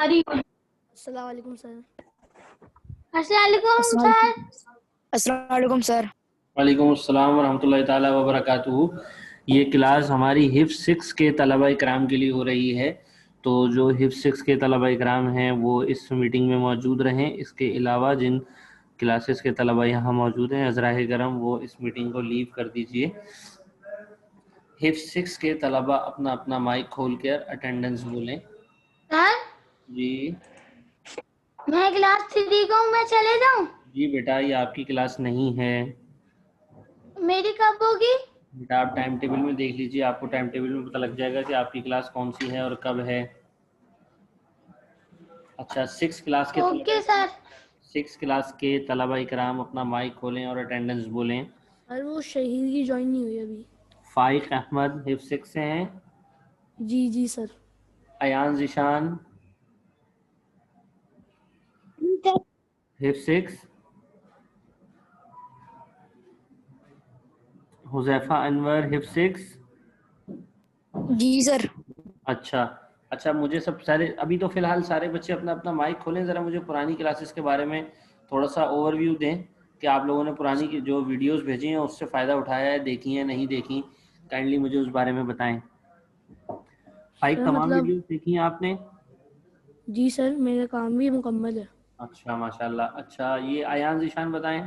السلام علیکم سر. السلام علیکم سر. السلام علیکم سر. وعلیکم السلام ورحمۃ اللہ تعالیٰ وبرکاتہ. یہ کلاس ہماری حفظ 6 کے طلبہ اکرام کے لیے ہو رہی ہے. تو جو حفظ 6 کے طلبہ اکرام ہیں وہ اس میٹنگ میں موجود رہیں. اس کے علاوہ جن کلاسز کے طلبہ یہاں موجود ہیں عذرائے کرم وہ اس میٹنگ کو لیو کر دیجئے. حفظ 6 کے طلبہ اپنا اپنا مائک کھول کر اٹینڈنس بولیں. سر جی میں کلاس 3 کا ہوں, میں چلے جاؤں؟ جی بیٹا یہ آپ کی کلاس نہیں ہے. میری کب ہوگی؟ بیٹا آپ ٹائم ٹیبل میں دیکھ لیجیے, آپ کو ٹائم ٹیبل میں پتہ لگ جائے گا کہ آپ کی کلاس کون سی ہے اور کب ہے. اچھا 6 کلاس کے اوکے سر. 6 کلاس کے طلبہ اکرام اپنا مائک کھولیں اور اٹینڈنس بولیں. سر وہ شہید کی جوائن نہیں ہوئی ابھی. فائق احمد حفظ 6 سے ہیں. جی سر. ایان ذیشان حفظ 6. حذیفہ انور حفظ 6. جی سر. اچھا مجھے سب سارے ابھی تو فی الحال سارے بچے اپنا اپنا مائک کھولیں. ذرا مجھے پرانی کلاسز کے بارے میں تھوڑا سا اوور ویو دیں کہ آپ لوگوں نے پرانی کی جو ویڈیوز بھیجی ہیں اس سے فائدہ اٹھایا ہے, دیکھی ہیں نہیں دیکھی, کائنڈلی مجھے اس بارے میں بتائیں. فائق سر تمام مطلب ویڈیوز دیکھی ہیں آپ نے؟ جی سر میرا کام بھی مکمل ہے. اچھا ماشاء اللہ. اچھا یہ ایان ذیشان بتائیں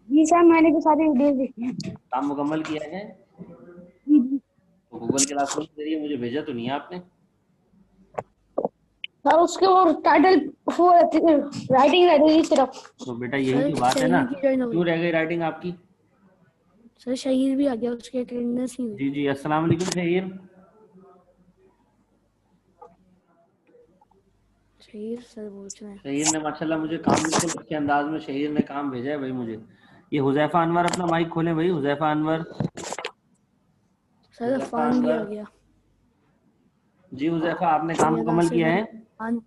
جی سر میں نے بھی ساری ویڈیوز دیکھی ہیں. کام مکمل کیا ہے؟ تو گوگل کلاس روم کے ذریعے مجھے بھیجا تو نہیں ہے آپ نے؟ سر اس کے وہ ٹائٹل وہ رائٹنگ رہتی تھی صرف. تو بیٹا یہی سر تو بات ہے نا, شہید کی جوائن ہو گئی. کیوں رہ گئی رائٹنگ آپ کی؟ سر شہید بھی آ گیا, اس کی اٹینڈنس نہیں ہوئی. جی السلام علیکم شہیر. شہید سر پوچھ رہے ہیں. شہیر نے ماشاءاللہ مجھے کام بالکل اچھے انداز میں شہیر نے کام بھیجا ہے بھائی مجھے. یہ حذیفہ انور اپنا مائک کھولیں بھائی. حذیفہ انور. سر حذیفہ عفان بھی آ انور. گیا. جی حذیفہ آپ نے کام یہ مکمل ناصر کیا ہے؟ عفان.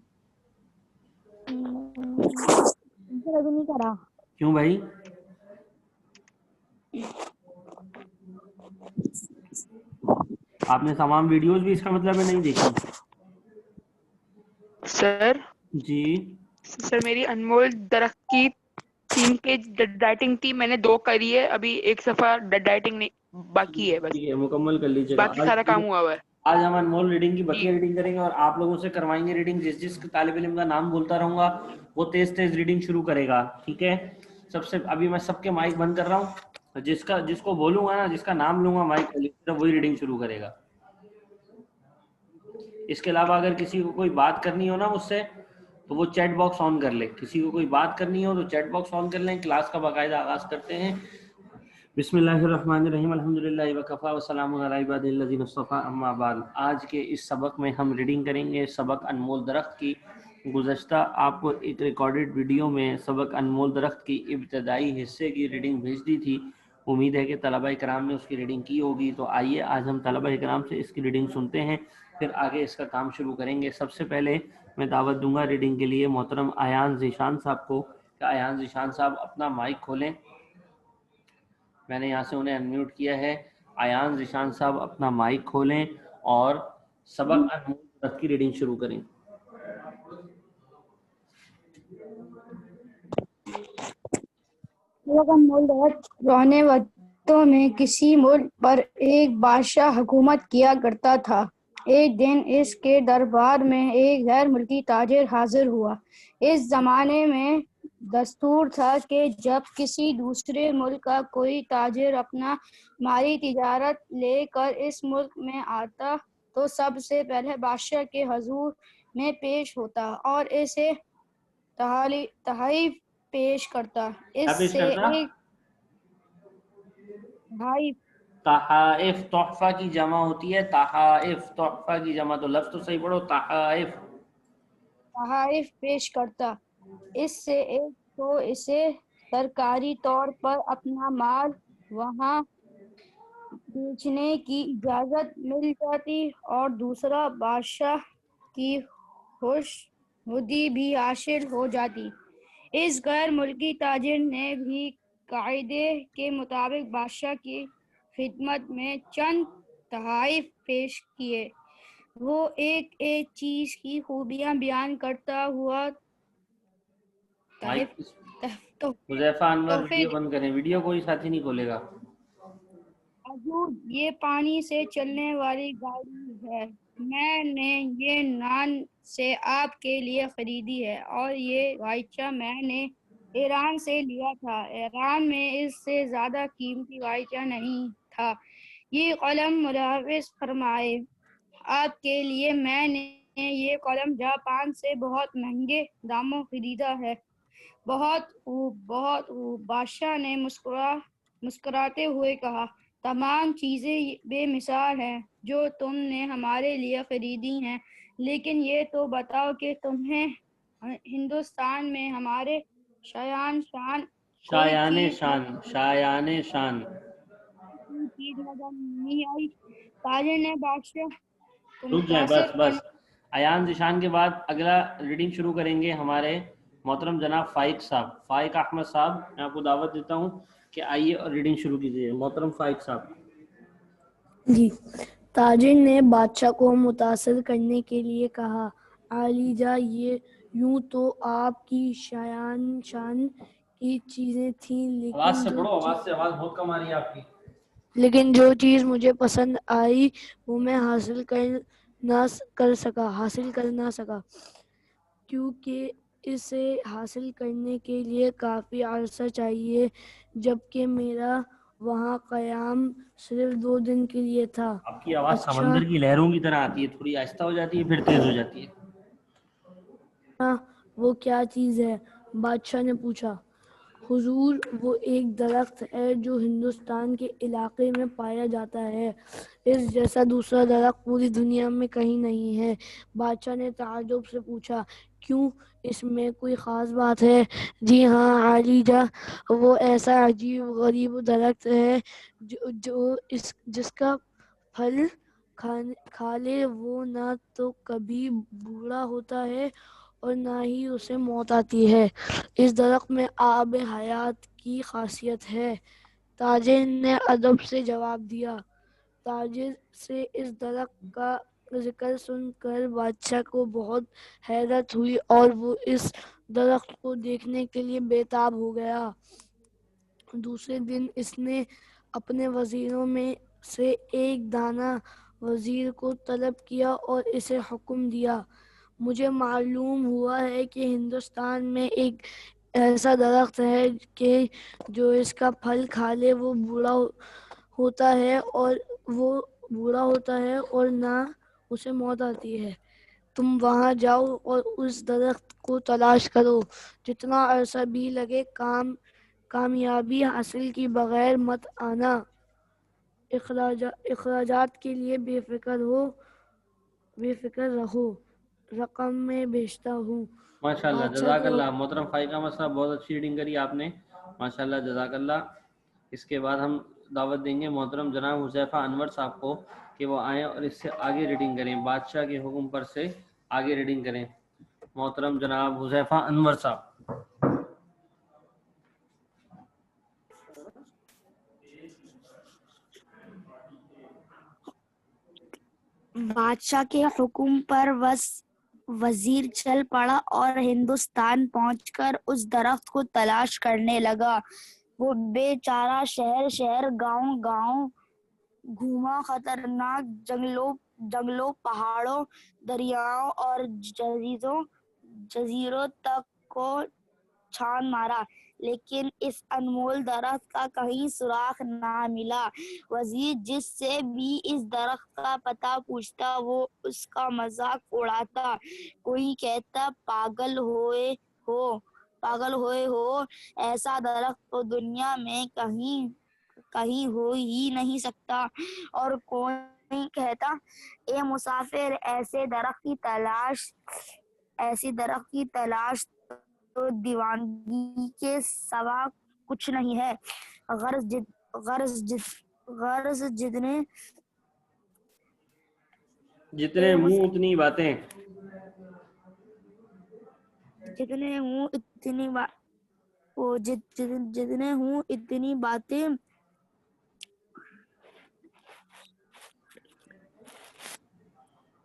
ابھی نہیں کرا. کیوں بھائی؟ آپ نے تمام ویڈیوز بھی اس کا مطلب ہے نہیں دیکھی؟ سر جی میری انمول درخت کی 3 پیج رائٹنگ تھی, میں نے 2 کری ہے, ابھی 1 صفحہ رائٹنگ نہیں باقی ہے, بس ٹھیک ہے مکمل کر لیجیے گا. باقی سارا کام ہوا ہوا ہے. آج ہم انمول ریڈنگ کی جی بقیہ ریڈنگ کریں گے اور آپ لوگوں سے کروائیں گے ریڈنگ. جس طالب علم کا نام بولتا رہوں گا وہ تیز ریڈنگ شروع کرے گا. ٹھیک ہے سب سے ابھی میں سب کے مائک بند کر رہا ہوں. جس کو بولوں گا نا, جس کا نام لوں گا مائک وہی ریڈنگ شروع کرے گا. اس کے علاوہ اگر کسی کو کوئی بات کرنی ہو نا مجھ سے تو وہ چیٹ باکس آن کر لے. کسی کو کوئی بات کرنی ہو تو چیٹ باکس آن کر لیں. کلاس کا باقاعدہ آغاز کرتے ہیں. بسم اللہ الرحمن الرحیم. الحمدللہ وکفی وسلام علی عبادہ الذین اصطفی, اما بعد. آج کے اس سبق میں ہم ریڈنگ کریں گے سبق انمول درخت کی. گزشتہ آپ کو ایک ریکارڈڈ ویڈیو میں سبق انمول درخت کی ابتدائی حصے کی ریڈنگ بھیج دی تھی. امید ہے کہ طلبہ اکرام نے اس کی ریڈنگ کی ہوگی. تو آئیے آج ہم طلبہ اکرام سے اس کی ریڈنگ سنتے ہیں, پھر آگے اس کا کام شروع کریں گے. سب سے پہلے میں دعوت دوں گا ریڈنگ کے لیے محترم ایان ذیشان صاحب کو. کہ ایان ذیشان صاحب اپنا مائک کھولیں. میں نے یہاں سے انہیں انمیوٹ کیا ہے. ایان ذیشان صاحب اپنا مائک کھولیں اور سبق انمول درخت کی ریڈنگ شروع کریں. پرانے وقتوں میں کسی ملک پر ایک بادشاہ حکومت کیا کرتا تھا. ایک دن اس کے دربار میں ایک غیر ملکی تاجر حاضر ہوا. اس زمانے میں دستور تھا کہ جب کسی دوسرے ملک کا کوئی تاجر اپنا مالی تجارت لے کر اس ملک میں آتا تو سب سے پہلے بادشاہ کے حضور میں پیش ہوتا اور اسے تحائف پیش کرتا. کیا اس پیش سے کرتا؟ ایک تحائف. تحفہ کی جمع ہوتی ہے تحائف. تحفہ کی جمع تو لفظ تو صحیح پڑھو تحائف. تحائف پیش کرتا. اس سے ایک تو اسے سرکاری طور پر اپنا مال وہاں بیچنے کی اجازت مل جاتی اور دوسرا بادشاہ کی خوشنودی بھی حاصل ہو جاتی. اس غیر ملکی تاجر نے بھی قاعدے کے مطابق بادشاہ کی خدمت میں چند تحائف پیش کیے. وہ ایک ایک چیز کی خوبیاں بیان کرتا ہوا مائک تحفے حذیفہ انور تحفے ویڈیو بند کریں، ویڈیو کوئی ساتھی نہیں کھولے گا. حضور یہ پانی سے چلنے والی گاڑی ہے، میں نے یہ نان سے آپ کے لیے خریدی ہے، اور یہ غائچہ میں نے ایران سے لیا تھا، ایران میں اس سے زیادہ قیمتی غائچہ نہیں تھا، یہ قلم ملحوظ فرمائے آپ کے لیے میں نے یہ قلم جاپان سے بہت مہنگے داموں خریدا ہے. بہت خوب، بہت خوب، بادشاہ نے مسکراتے ہوئے کہا، تمام چیزیں بے مثال ہیں جو تم نے ہمارے لیے خریدی ہیں، لیکن یہ تو بتاؤ کہ تمہیں ہندوستان میں ہمارے شایان شان کوئی شایان شان چیز نظر نہیں آئی. تاجر نے بادشاہ کو رک جائیں، متاثر بس ایان ذیشان کے بعد اگلا ریڈنگ شروع کریں گے ہمارے محترم جناب فائق صاحب. فائق احمد صاحب، میں آپ کو دعوت دیتا ہوں کہ آئیے اور ریڈنگ شروع کیجیے. محترم فائق صاحب. جی. تاجر نے بادشاہ کو متاثر کرنے کے لیے کہا، عالی جا، یہ یوں تو آپ کی شایان شان کی چیزیں تھیں، آواز سے پڑھو، آواز سے آواز بہت کم آ رہی ہے آپ کی. لیکن جو چیز مجھے پسند آئی وہ میں حاصل کر نہ سکا کیونکہ اسے حاصل کرنے کے لیے کافی عرصہ چاہیے، جبکہ میرا وہاں قیام صرف 2 دن کے لیے تھا. آپ کی آواز اچھا، سمندر کی لہروں کی طرح آتی ہے، تھوڑی آہستہ ہو جاتی ہے پھر تیز ہو جاتی ہے. وہ کیا چیز ہے؟ بادشاہ نے پوچھا. حضور، وہ ایک درخت ہے جو ہندوستان کے علاقے میں پایا جاتا ہے، اس جیسا دوسرا درخت پوری دنیا میں کہیں نہیں ہے. بادشاہ نے تعجب سے پوچھا، کیوں، اس میں کوئی خاص بات ہے؟ جی ہاں عالی جا، وہ ایسا عجیب غریب درخت ہے جس کا پھل کھا لے وہ نہ تو کبھی بوڑھا ہوتا ہے اور نہ ہی اسے موت آتی ہے. اس درخت میں آب حیات کی خاصیت ہے. تاجر نے ادب سے جواب دیا. تاجر سے اس درخت کا ذکر سن کر بادشاہ کو بہت حیرت ہوئی اور وہ اس درخت کو دیکھنے کے لیے بےتاب ہو گیا. دوسرے دن اس نے اپنے وزیروں میں سے ایک دانا وزیر کو طلب کیا اور اسے حکم دیا، مجھے معلوم ہوا ہے کہ ہندوستان میں ایک ایسا درخت ہے کہ جو اس کا پھل کھا لے وہ بوڑھا ہوتا ہے اور نہ اسے موت آتی ہے. تم وہاں جاؤ اور اس درخت کو تلاش کرو، جتنا عرصہ بھی لگے، کامیابی حاصل کی بغیر مت آنا. اخراجات کے لیے بے فکر رہو، رقم میں بھیجتا ہوں. ماشاءاللہ، بادشاہ جزاک کے اللہ. محترم فائق احمد صاحب، بہت اچھی ریڈنگ کری آپ نے، ماشاءاللہ، جزاک اللہ. اس کے بعد ہم دعوت دیں گے محترم جناب حذیفہ انور صاحب کو کہ وہ آئیں اور اس سے آگے ریڈنگ کریں، بادشاہ کے حکم پر سے آگے ریڈنگ کریں. محترم جناب حذیفہ انور صاحب. بادشاہ کے حکم پر وزیر چل پڑا اور ہندوستان پہنچ کر اس درخت کو تلاش کرنے لگا. وہ بے چارہ شہر شہر گاؤں گاؤں گھوما، خطرناک جنگلوں، پہاڑوں، دریاؤں اور جزیروں تک کو چھان مارا، لیکن اس انمول درخت کا کہیں سراغ نہ ملا. وزیر جس سے بھی اس درخت کا پتہ پوچھتا وہ اس کا مذاق اڑاتا. کوئی کہتا پاگل ہوئے ہو، ایسا درخت تو دنیا میں کہیں ہو ہی نہیں سکتا. اور کوئی کہتا، اے مسافر، ایسے درخت کی تلاش تو دیوانگی کے سوا کچھ نہیں ہے. غرض جتنے منہ اتنی باتیں. جتنے ہوں اتنی باتیں.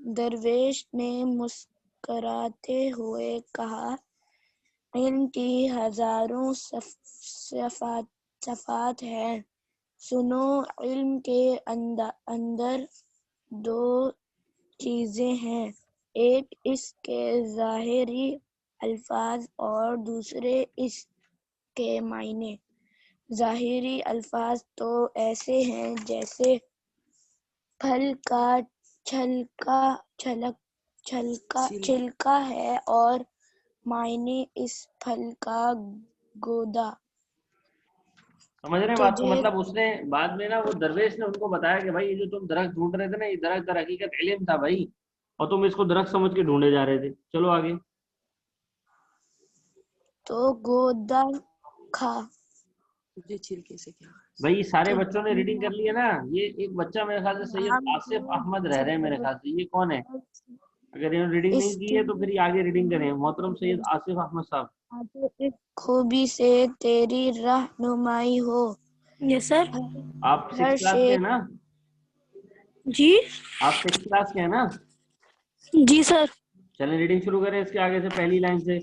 درویش نے مسکراتے ہوئے کہا علم کی ہزاروں صفات ہیں، سنو، علم کے اندر دو چیزیں ہیں، ایک اس کے ظاہری الفاظ اور دوسرے اس کے معنی۔ ظاہری الفاظ تو ایسے ہیں جیسے پھل کا چھلکا ہے اور معنی اس پھل کا گودا۔ سمجھ رہے ہیں بات کو؟ مطلب اس نے بعد میں نا وہ درویش نے ان کو بتایا کہ بھائی یہ جو تم درخت ڈھونڈ رہے تھے نا، یہ درخت در حقیقت علم تھا بھائی، اور تم اس کو درخت سمجھ کے ڈھونڈے جا رہے تھے۔ چلو آگے۔ تو گودا کھا۔ بھائی سارے بچوں نے ریڈنگ کر لی ہے نا؟ یہ ایک بچہ میرے خیال سے سید آصف احمد رہ رہے ہیں میرے خیال سے، یہ کون ہے؟ اگر انہوں نے ریڈنگ نہیں کی ہے تو پھر یہ آگے ریڈنگ کریں۔ محترم سید آصف احمد صاحب، خوبی سے تیری رہنمائی ہو۔ یس سر۔ آپ 6 کلاس کے ہیں نا؟ جی آپ 6 کلاس کے ہیں نا؟ جی سر۔ چلیں ریڈنگ شروع کریں اس کے آگے سے، پہلی لائن سے،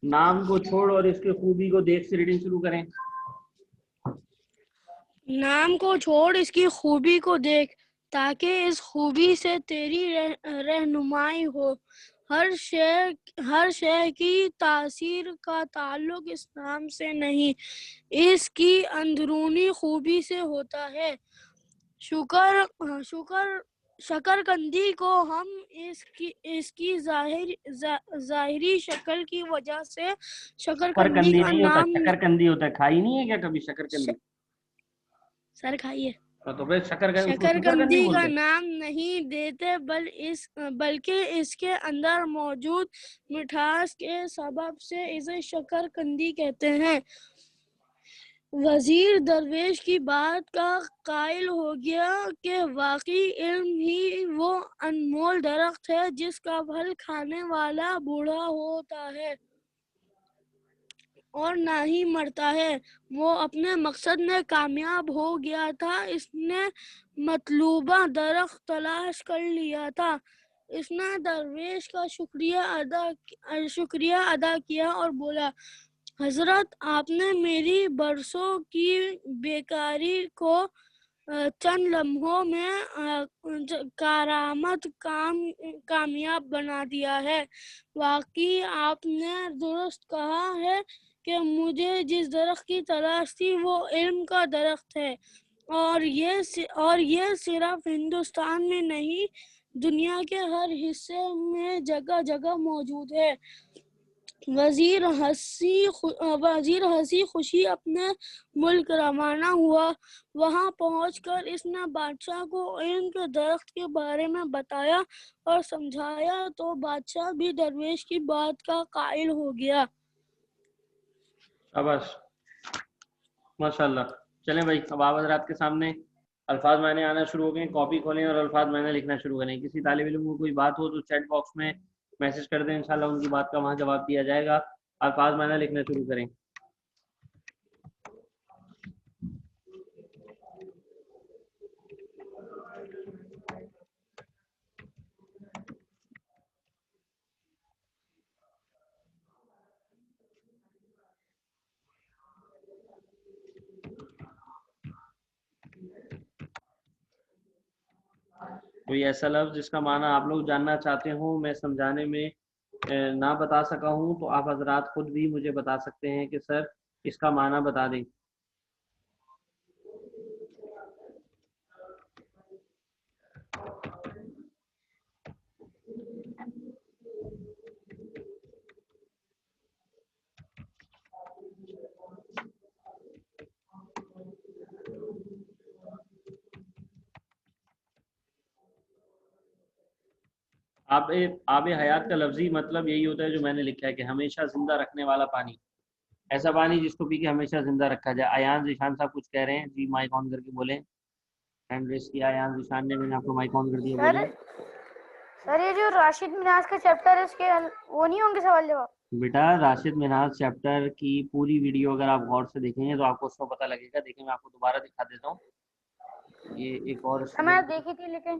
نام کو چھوڑ اور اس کے خوبی کو دیکھ سے ریڈنگ شروع کریں۔ نام کو چھوڑ اس کی خوبی کو دیکھ، تاکہ اس خوبی سے تیری رہنمائی ہو۔ ہر شے کی تاثیر کا تعلق اس نام سے نہیں، اس کی اندرونی خوبی سے ہوتا ہے۔ شکرقندی کو ہم اس کی ظاہری شکل کی وجہ سے شکرقندی کا نہیں ہوتا، نام شکرقندی ہوتا ہے۔ کھائی نہیں ہے کیا کبھی شکرقندی؟ سر کھائیے۔ تو پھر شکرقندی کا نام نہیں دیتے، بلکہ اس کے اندر موجود مٹھاس کے سبب سے اسے شکرقندی کہتے ہیں۔ وزیر درویش کی بات کا قائل ہو گیا کہ واقعی علم ہی وہ انمول درخت ہے جس کا پھل کھانے والا بوڑھا ہوتا ہے اور نہ ہی مرتا ہے۔ وہ اپنے مقصد میں کامیاب ہو گیا تھا، اس نے مطلوبہ درخت تلاش کر لیا تھا۔ اس نے درویش کا شکریہ ادا کیا اور بولا، حضرت آپ نے میری برسوں کی بیکاری کو چند لمحوں میں کارآمد کامیاب بنا دیا ہے۔ واقعی آپ نے درست کہا ہے کہ مجھے جس درخت کی تلاش تھی وہ علم کا درخت ہے، اور یہ صرف ہندوستان میں نہیں، دنیا کے ہر حصے میں جگہ جگہ موجود ہے۔ وزیر ہنسی خوشی اپنے ملک روانہ ہوا۔ وہاں پہنچ کر اس نے بادشاہ کو علم کے درخت کے بارے میں بتایا اور سمجھایا تو بادشاہ بھی درویش کی بات کا قائل ہو گیا۔ بس ماشاءاللہ۔ چلیں بھائی، اب آپ حضرات کے سامنے الفاظ معنی آنا شروع ہو گئے، کاپی کھولیں اور الفاظ معنی لکھنا شروع کریں۔ کسی طالب علم کو کوئی بات ہو تو چیٹ باکس میں میسج کر دیں، انشاءاللہ ان کی بات کا وہاں جواب دیا جائے گا۔ الفاظ معنی لکھنا شروع کریں۔ کوئی ایسا لفظ جس کا معنی آپ لوگ جاننا چاہتے ہوں، میں سمجھانے میں نہ بتا سکا ہوں، تو آپ حضرات خود بھی مجھے بتا سکتے ہیں کہ سر اس کا معنی بتا دیں۔ آب حیات کا لفظی مطلب یہی ہوتا ہے جو میں نے لکھا ہے کہ ہمیشہ زندہ رکھنے والا پانی، ایسا پانی جس کو پی کے ہمیشہ زندہ رکھا جائے۔ ایان ذیشان صاحب کچھ کہہ رہے ہیں، جی مائک آن کر کے بولیں۔ ہینڈ ریس کیا ایان ذیشان نے، میں نے آپ کو مائک آن کر دیا، بولیں۔ سر یہ جو راشد مناز کا چیپٹر ہے اس کے وہ نہیں ہوں گے سوال جواب؟ بیٹا راشد مناز چیپٹر کی پوری ویڈیو اگر آپ غور سے دیکھیں گے تو آپ کو اس کو پتہ لگے گا۔ دیکھیں میں آپ کو دوبارہ دکھا دیتا ہوں، یہ ایک اور میں دیکھی تھی لیکن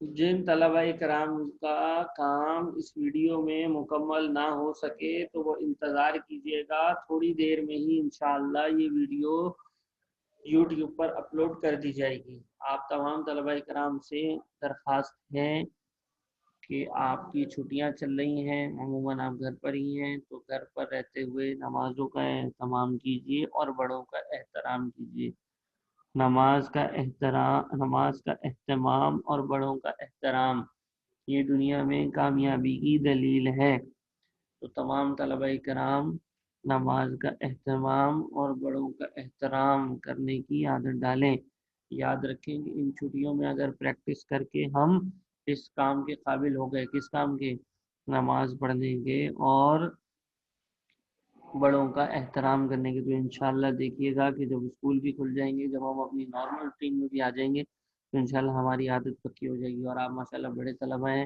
جن طلبہ کرام کا کام اس ویڈیو میں مکمل نہ ہو سکے تو وہ انتظار کیجیے گا، تھوڑی دیر میں ہی انشاءاللہ یہ ویڈیو یوٹیوب پر اپلوڈ کر دی جائے گی۔ آپ تمام طلبہ کرام سے درخواست ہے کہ آپ کی چھٹیاں چل رہی ہیں، عموماً آپ گھر پر ہی ہیں، تو گھر پر رہتے ہوئے نمازوں کا اہتمام کیجیے اور بڑوں کا احترام کیجیے۔ نماز کا اہتمام اور بڑوں کا احترام یہ دنیا میں کامیابی کی دلیل ہے۔ تو تمام طلبہ کرام نماز کا اہتمام اور بڑوں کا احترام کرنے کی عادت ڈالیں۔ یاد رکھیں کہ ان چھٹیوں میں اگر پریکٹس کر کے ہم اس کام کے قابل ہو گئے، کس کام کے؟ نماز پڑھنے کے اور بڑوں کا احترام کرنے کے، تو انشاءاللہ دیکھیے گا کہ جب اسکول بھی کھل جائیں گے، جب ہم اپنی نارمل روٹین میں بھی آ جائیں گے تو انشاءاللہ ہماری عادت پکی ہو جائے گی۔ اور آپ ماشاءاللہ بڑے طلبہ ہیں،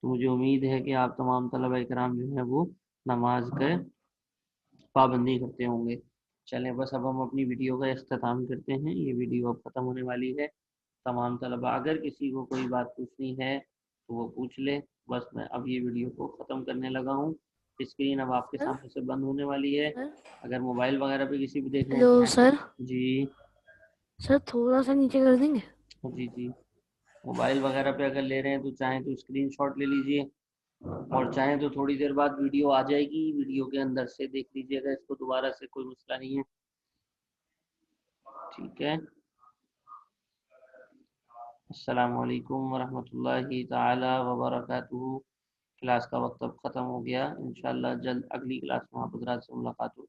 تو مجھے امید ہے کہ آپ تمام طلبہ کرام جو ہیں وہ نماز کے پابندی کرتے ہوں گے۔ چلیں بس اب ہم اپنی ویڈیو کا اختتام کرتے ہیں، یہ ویڈیو اب ختم ہونے والی ہے۔ تمام طلبہ اگر کسی کو کوئی بات پوچھنی ہے تو وہ پوچھ لے۔ بس میں اب یہ ویڈیو کو ختم کرنے لگا ہوں، اسکرین اب آپ کے سر سامنے سے بند ہونے والی ہے۔ اگر موبائل وغیرہ پہ کسی بھی دیکھنا ہیلو سر، جی سر تھوڑا سا نیچے کر دیں گے؟ جی جی موبائل وغیرہ پہ اگر لے رہے ہیں تو چاہیں تو اسکرین شاٹ لے لیجئے، اور چاہیں تو تھوڑی دیر بعد ویڈیو آ جائے گی، ویڈیو کے اندر سے دیکھ لیجئے گا اس کو دوبارہ سے، کوئی مسئلہ نہیں ہے۔ ٹھیک ہے، السلام علیکم ورحمۃ اللہ تعالی وبرکاتہ۔ کلاس کا وقت اب ختم ہو گیا، انشاءاللہ جلد اگلی کلاس میں آپ حضرات سے ملاقات ہوگی۔